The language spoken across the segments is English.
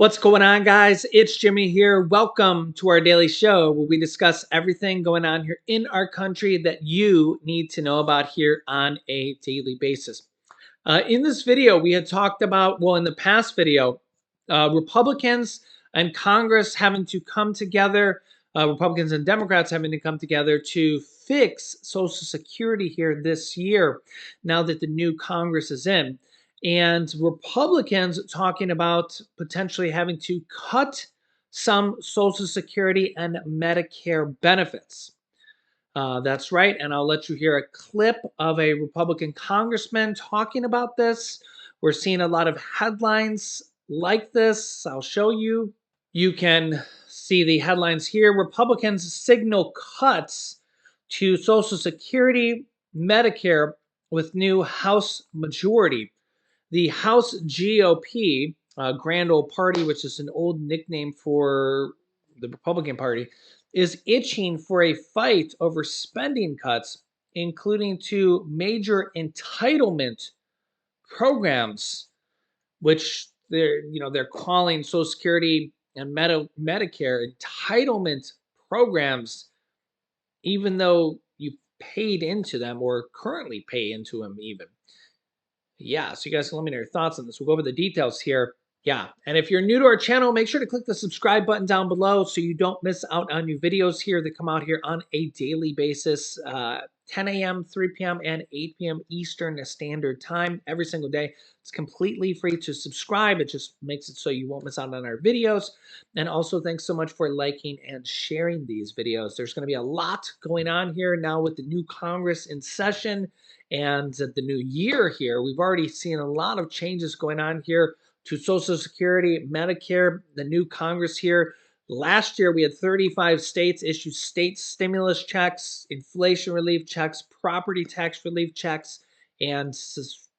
What's going on, guys? It's Jimmy here. Welcome to our daily show where we discuss everything going on here in our country that you need to know about here on a daily basis. In this video, we had talked about, well, in the past video, Republicans and Congress having to come together, Republicans and Democrats having to come together to fix Social Security here this year, now that the new Congress is in. And Republicans talking about potentially having to cut some Social Security and Medicare benefits. That's right. And I'll let you hear a clip of a Republican congressman talking about this. We're seeing a lot of headlines like this. I'll show you. You can see the headlines here. Republicans signal cuts to Social Security, Medicare with new House majority. The House GOP, Grand Old Party, which is an old nickname for the Republican Party, is itching for a fight over spending cuts, including to major entitlement programs, which they're calling Social Security and Medicare entitlement programs, even though you paid into them or currently pay into them even. Yeah, so you guys can let me know your thoughts on this. We'll go over the details here. Yeah, and if you're new to our channel, make sure to click the subscribe button down below so you don't miss out on new videos here that come out here on a daily basis, 10 a.m., 3 p.m., and 8 p.m. Eastern Standard Time every single day. It's completely free to subscribe. It just makes it so you won't miss out on our videos. And also, thanks so much for liking and sharing these videos. There's going to be a lot going on here now with the new Congress in session. And the new year here, we've already seen a lot of changes going on here to Social Security, Medicare, the new Congress here. Last year, we had 35 states issue state stimulus checks, inflation relief checks, property tax relief checks, and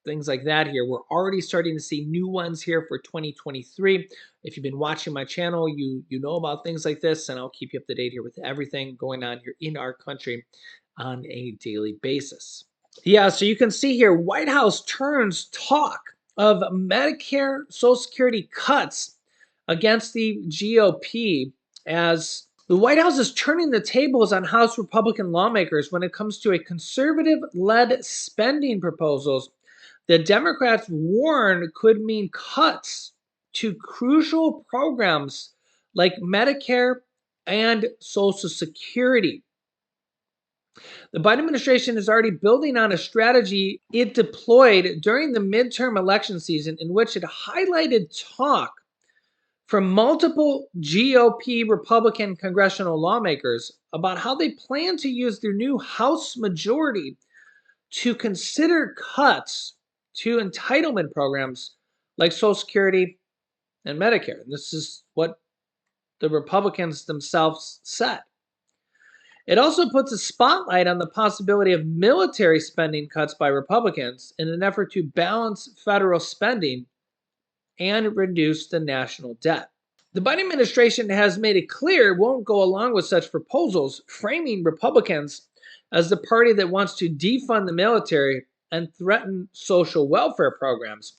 things like that here. We're already starting to see new ones here for 2023. If you've been watching my channel, you know about things like this, and I'll keep you up to date here with everything going on here in our country on a daily basis. Yeah, so you can see here, White House turns talk of Medicare Social Security cuts against the GOP as the White House is turning the tables on House Republican lawmakers when it comes to a conservative-led spending proposals that Democrats warn could mean cuts to crucial programs like Medicare and Social Security. The Biden administration is already building on a strategy it deployed during the midterm election season in which it highlighted talk from multiple GOP Republican congressional lawmakers about how they plan to use their new House majority to consider cuts to entitlement programs like Social Security and Medicare. And this is what the Republicans themselves said. It also puts a spotlight on the possibility of military spending cuts by Republicans in an effort to balance federal spending and reduce the national debt. The Biden administration has made it clear it won't go along with such proposals, framing Republicans as the party that wants to defund the military and threaten social welfare programs.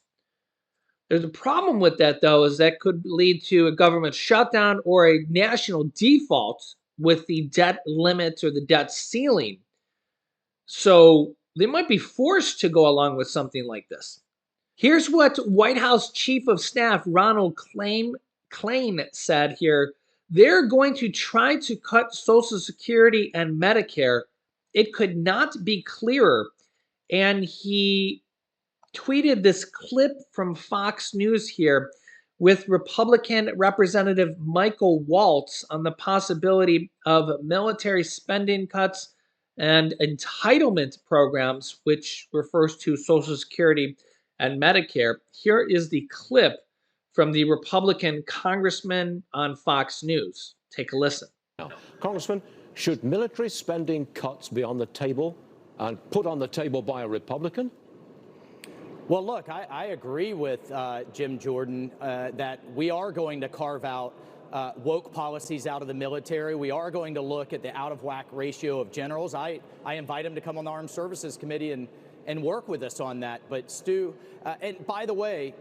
There's a problem with that, though, is that could lead to a government shutdown or a national default with the debt limit or the debt ceiling. So they might be forced to go along with something like this. Here's what White House Chief of Staff Ronald Klain said here. They're going to try to cut Social Security and Medicare. It could not be clearer. And he tweeted this clip from Fox News here with Republican Representative Michael Waltz on the possibility of military spending cuts and entitlement programs, which refers to Social Security and Medicare. Here is the clip from the Republican congressman on Fox News. Take a listen. Congressman, should military spending cuts be on the table and put on the table by a Republican? Well, look, I agree with Jim Jordan that we are going to carve out woke policies out of the military. We are going to look at the out-of-whack ratio of generals. I invite him to come on the Armed Services Committee and work with us on that. But Stu, and by the way,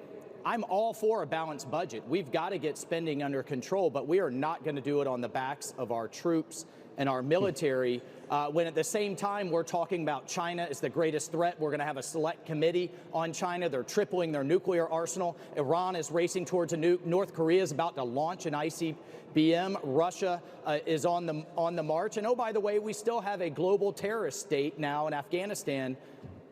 I'm all for a balanced budget. We've got to get spending under control, but we are not going to do it on the backs of our troops and our military, when at the same time we're talking about China is the greatest threat. We're going to have a select committee on China. They're tripling their nuclear arsenal. Iran is racing towards a nuke. North Korea is about to launch an ICBM. Russia is on the march. And oh, by the way, we still have a global terrorist state now in Afghanistan,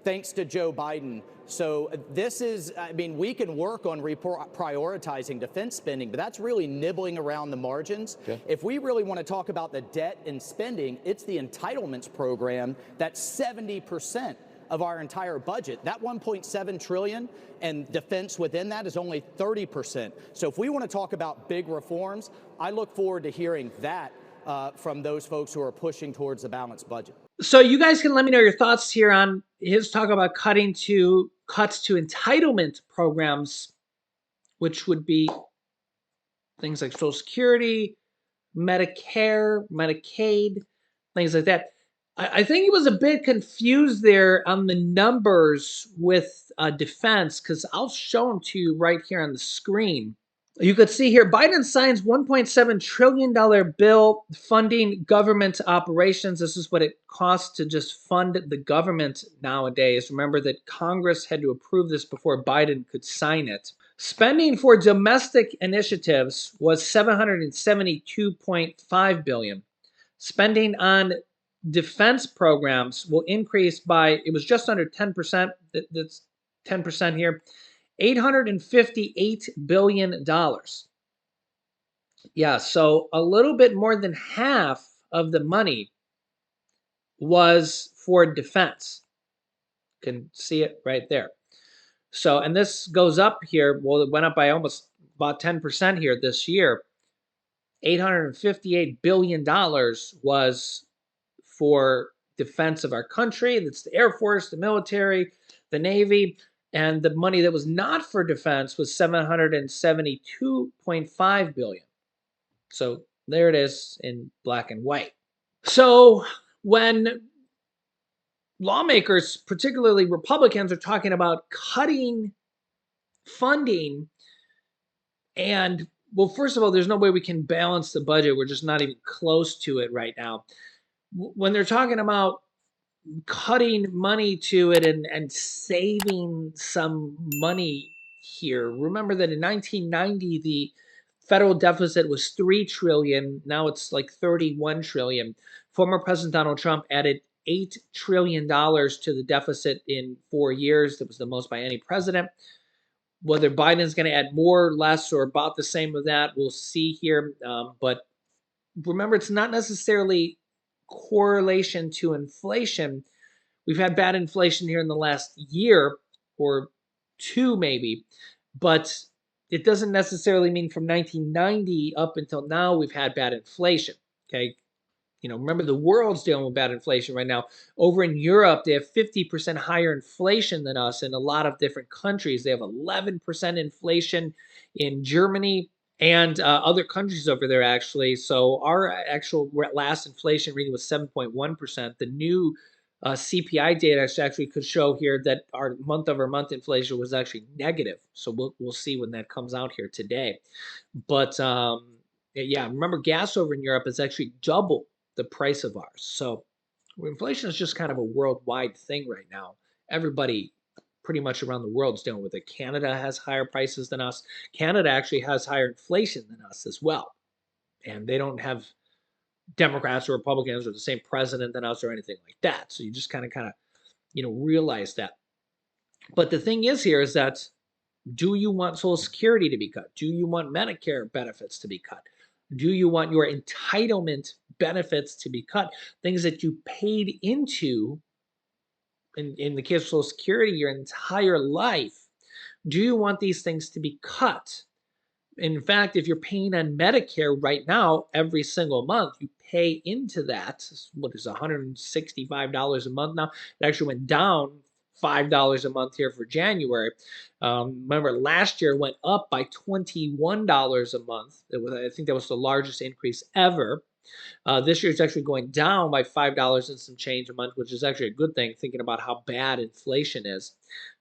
thanks to Joe Biden. So this is, I mean, we can work on prioritizing defense spending, but that's really nibbling around the margins. Okay. If we really want to talk about the debt and spending, it's the entitlements program that's 70% of our entire budget. That 1.7 trillion and defense within that is only 30%. So if we want to talk about big reforms, I look forward to hearing that from those folks who are pushing towards a balanced budget. So you guys can let me know your thoughts here on his talk about cuts to entitlement programs, which would be things like Social Security, Medicare, Medicaid, things like that. I think he was a bit confused there on the numbers with defense, because I'll show them to you right here on the screen. You could see here, Biden signs $1.7 trillion bill funding government operations. This is what it costs to just fund the government nowadays. Remember that Congress had to approve this before Biden could sign it. Spending for domestic initiatives was $772.5 billion. Spending on defense programs will increase by, it was just under 10%. That's 10% here. $858 billion. Yeah, so a little bit more than half of the money was for defense. You can see it right there. So, and this goes up here. Well, it went up by almost about 10% here this year. $858 billion was for defense of our country. That's the Air Force, the military, the Navy. And the money that was not for defense was $772.5 billion. So there it is in black and white. So when lawmakers, particularly Republicans, are talking about cutting funding, and well, first of all, there's no way we can balance the budget. We're just not even close to it right now. When they're talking about cutting money to it and saving some money here, remember that in 1990 the federal deficit was 3 trillion. Now it's like 31 trillion. Former President Donald Trump added $8 trillion to the deficit in 4 years. That was the most by any president. Whether Biden's going to add more, less, or about the same of that, we'll see here. But remember, it's not necessarily correlation to inflation. We've had bad inflation here in the last year or two, maybe, but it doesn't necessarily mean from 1990 up until now we've had bad inflation. Okay. You know, remember the world's dealing with bad inflation right now. Over in Europe, they have 50% higher inflation than us in a lot of different countries. They have 11% inflation in Germany and other countries over there, actually. So our actual last inflation reading was 7.1%. The new CPI data actually could show here that our month-over-month inflation was actually negative. So we'll see when that comes out here today. But yeah, remember gas over in Europe is actually double the price of ours. So inflation is just kind of a worldwide thing right now. Everybody pretty much around the world is dealing with it. Canada has higher prices than us. Canada actually has higher inflation than us as well. And they don't have Democrats or Republicans or the same president than us or anything like that. So you just kind of, realize that. But the thing is here is that, do you want Social Security to be cut? Do you want Medicare benefits to be cut? Do you want your entitlement benefits to be cut? Things that you paid into, in the case of Social Security, your entire life. Do you want these things to be cut? In fact, if you're paying on Medicare right now, every single month, you pay into that. What is $165 a month now? It actually went down $5 a month here for January. Remember, last year it went up by $21 a month. I think that was the largest increase ever. This year it's actually going down by $5 and some change a month, which is actually a good thing, thinking about how bad inflation is.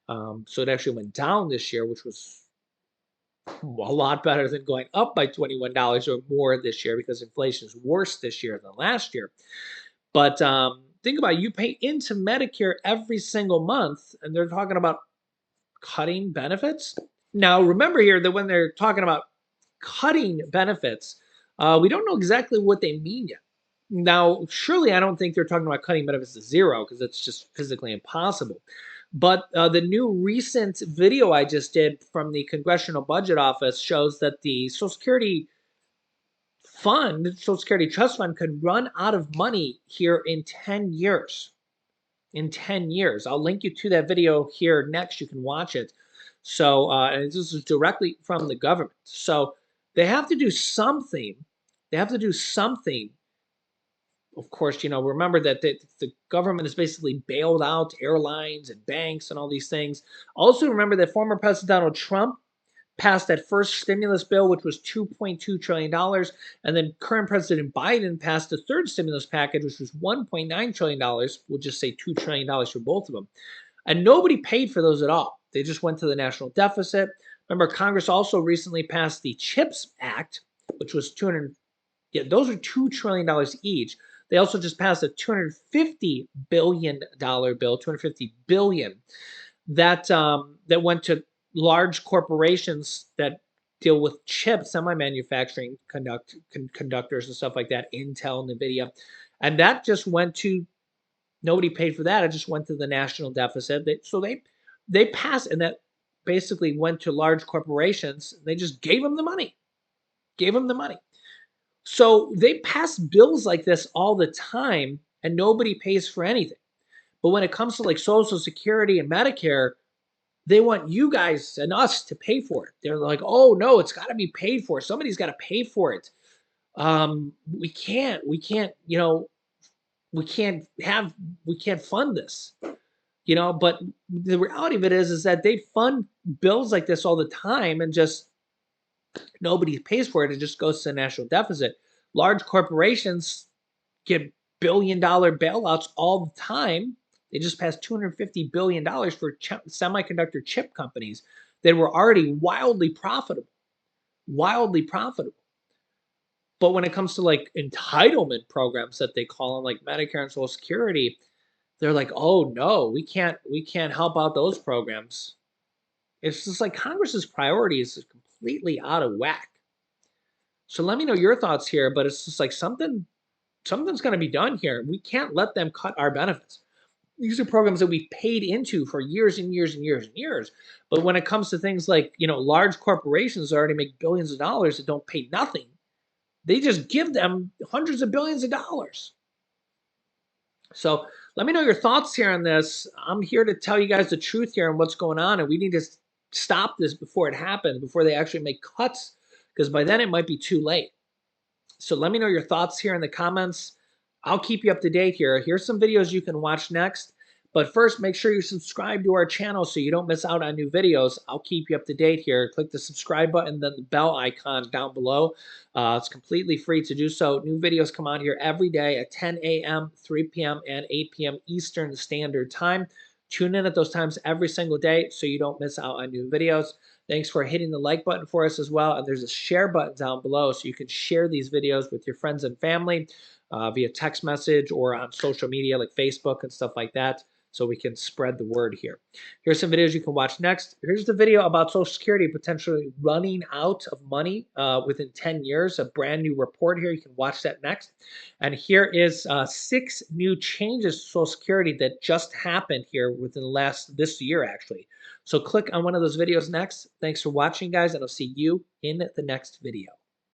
So it actually went down this year, which was A lot better than going up by $21 or more this year because inflation is worse this year than last year. But think about it, you pay into Medicare every single month, and they're talking about cutting benefits. Now, remember here that when they're talking about cutting benefits, we don't know exactly what they mean yet. Now, surely I don't think they're talking about cutting benefits to zero because it's just physically impossible. But the new recent video I just did from the Congressional Budget Office shows that the Social Security Fund, Social Security Trust Fund, could run out of money here in 10 years. In 10 years. I'll link you to that video here next. You can watch it. So, and this is directly from the government. So they have to do something. They have to do something. Of course, remember that the government has basically bailed out airlines and banks and all these things. Also, remember that former President Donald Trump passed that first stimulus bill, which was $2.2 trillion. And then current President Biden passed the third stimulus package, which was $1.9 trillion. We'll just say $2 trillion for both of them. And nobody paid for those at all. They just went to the national deficit. Remember, Congress also recently passed the CHIPS Act, which was those are $2 trillion each. They also just passed a $250 billion bill, $250 billion, that went to large corporations that deal with chip semi-manufacturing conductors and stuff like that, Intel, NVIDIA. And that just went to, nobody paid for that. It just went to the national deficit. So they passed, and that basically went to large corporations. They just gave them the money. So they pass bills like this all the time, and nobody pays for anything. But when it comes to like Social Security and Medicare, they want you guys and us to pay for it. They're like, oh no, it's got to be paid for. Somebody's got to pay for it. We can't, we can't fund this. But the reality of it is that they fund bills like this all the time, and just nobody pays for it. It just goes to the national deficit. Large corporations get billion-dollar bailouts all the time. They just passed $250 billion for semiconductor chip companies that were already wildly profitable. But when it comes to like entitlement programs that they call them, like Medicare and Social Security, they're like, oh no, we can't help out those programs. It's just like Congress's priorities is completely out of whack. So let me know your thoughts here, but it's just like something's going to be done here. We can't let them cut our benefits. These are programs that we paid into for years and years and years and years. But when it comes to things like, large corporations that already make billions of dollars that don't pay nothing, they just give them hundreds of billions of dollars. So let me know your thoughts here on this. I'm here to tell you guys the truth here on what's going on, and we need to stop this before it happens, before they actually make cuts, because by then it might be too late. So let me know your thoughts here in the comments. I'll keep you up to date here. Here's some videos you can watch next. But first, make sure you subscribe to our channel so you don't miss out on new videos. I'll keep you up to date here. Click the subscribe button, then the bell icon down below. It's completely free to do so. New videos come out here every day at 10 a.m., 3 p.m., and 8 p.m. Eastern Standard Time. Tune in at those times every single day so you don't miss out on new videos. Thanks for hitting the like button for us as well. And there's a share button down below so you can share these videos with your friends and family via text message or on social media like Facebook and stuff like that, so we can spread the word here. Here's some videos you can watch next. Here's the video about Social Security potentially running out of money within 10 years, a brand new report here. You can watch that next. And here is 6 new changes to Social Security that just happened here within this year, actually. So click on one of those videos next. Thanks for watching, guys, and I'll see you in the next video.